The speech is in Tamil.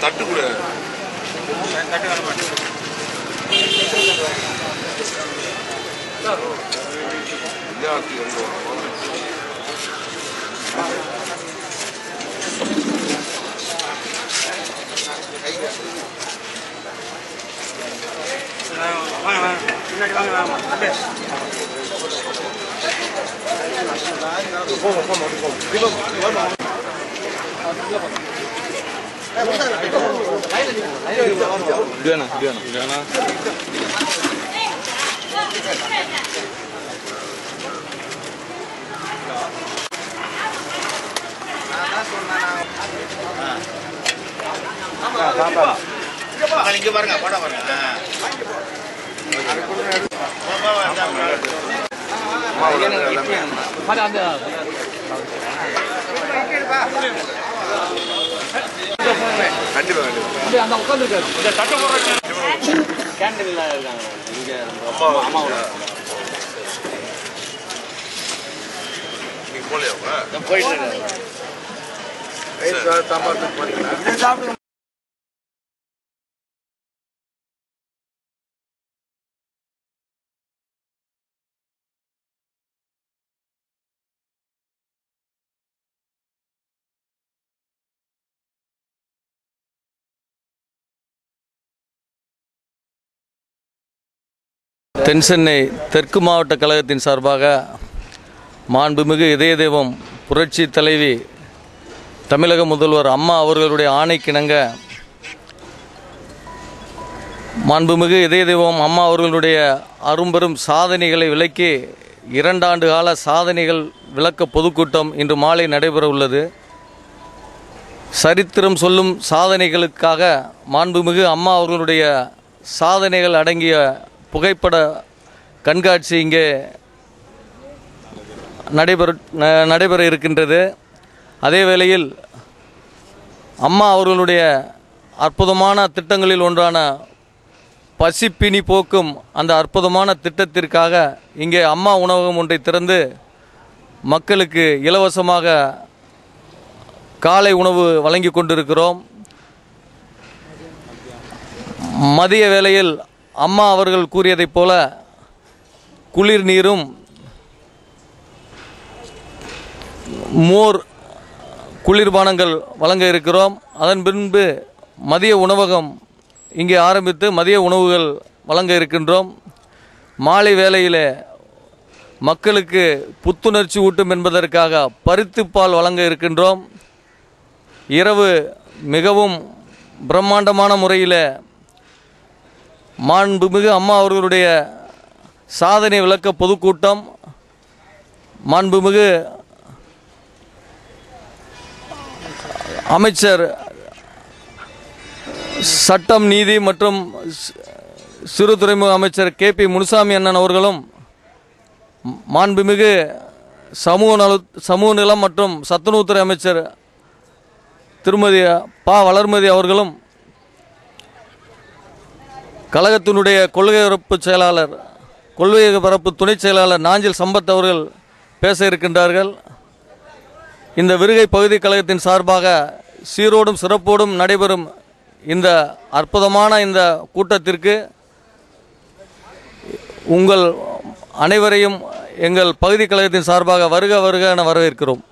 தட்டு கூட இங்க பாருங்க படம் பாருங்க கண்டிப்பா கண்டிப்பா அந்த உட்கார்ந்திருக்காரு இந்த தட்ட போற கேண்டீன்ல இருக்காங்க இங்க அம்மா நீ போலையா நான் போயிட்டு இருக்கேன் ஏய் சாப்பாடு போறீங்களா இத சாப்பிடு தென்சென்னை தெற்கு மாவட்ட கழகத்தின் சார்பாக மாண்புமிகு இதய தெய்வம் புரட்சி தலைவி தமிழக முதல்வர் அம்மா அவர்களுடைய ஆணைக்கிணங்க மாண்புமிகு இதய தெய்வம் அம்மா அவர்களுடைய அரும்பெரும் சாதனைகளை விளக்கி 2 ஆண்டு கால சாதனைகள் விளக்க பொதுக்கூட்டம் இன்று மாலை நடைபெற உள்ளது. சரித்திரம் சொல்லும் சாதனைகளுக்காக மாண்புமிகு அம்மா அவர்களுடைய சாதனைகள் அடங்கிய புகைப்பட கண்காட்சி இங்கே நடைபெற இருக்கின்றது. அதே வேளையில் அம்மா அவர்களுடைய அற்புதமான திட்டங்களில் ஒன்றான பசிப்பினி போக்கும் அந்த அற்புதமான திட்டத்திற்காக இங்கே அம்மா உணவகம் ஒன்றை திறந்து மக்களுக்கு இலவசமாக காலை உணவு வழங்கி கொண்டிருக்கிறோம். மதிய வேளையில் அம்மா அவர்கள் கூறியதைப் போல குளிர் நீரும் மோர் குளிர்பானங்கள் வழங்க இருக்கிறோம். அதன் பின்பு மதிய உணவகம் இங்கே ஆரம்பித்து மதிய உணவுகள் வழங்க இருக்கின்றோம். மாலை வேளையில் மக்களுக்கு புத்துணர்ச்சி ஊட்டும் என்பதற்காக பருத்திப்பால் வழங்க இருக்கின்றோம். இரவு மிகவும் பிரம்மாண்டமான முறையில் மாண்புமிகு அம்மா அவர்களுடைய சாதனை விளக்க பொதுக்கூட்டம், மாண்புமிகு அமைச்சர் சட்டம் நீதி மற்றும் சிறு துறைமுக அமைச்சர் KP முனுசாமி அண்ணன் அவர்களும் மாண்புமிகு சமூக நலம் மற்றும் சத்துணவுத்துறை அமைச்சர் திருமதி வளர்மதி அவர்களும் கழகத்தினுடைய கொள்கை பரப்பு துணை செயலாளர் நாஞ்சில் சம்பத் அவர்கள் பேச இருக்கின்றார்கள். இந்த விருகை பகுதி கழகத்தின் சார்பாக சீரோடும் சிறப்போடும் நடைபெறும் இந்த அற்புதமான இந்த கூட்டத்திற்கு உங்கள் அனைவரையும் எங்கள் பகுதி கழகத்தின் சார்பாக வருக வருக என வரவேற்கிறோம்.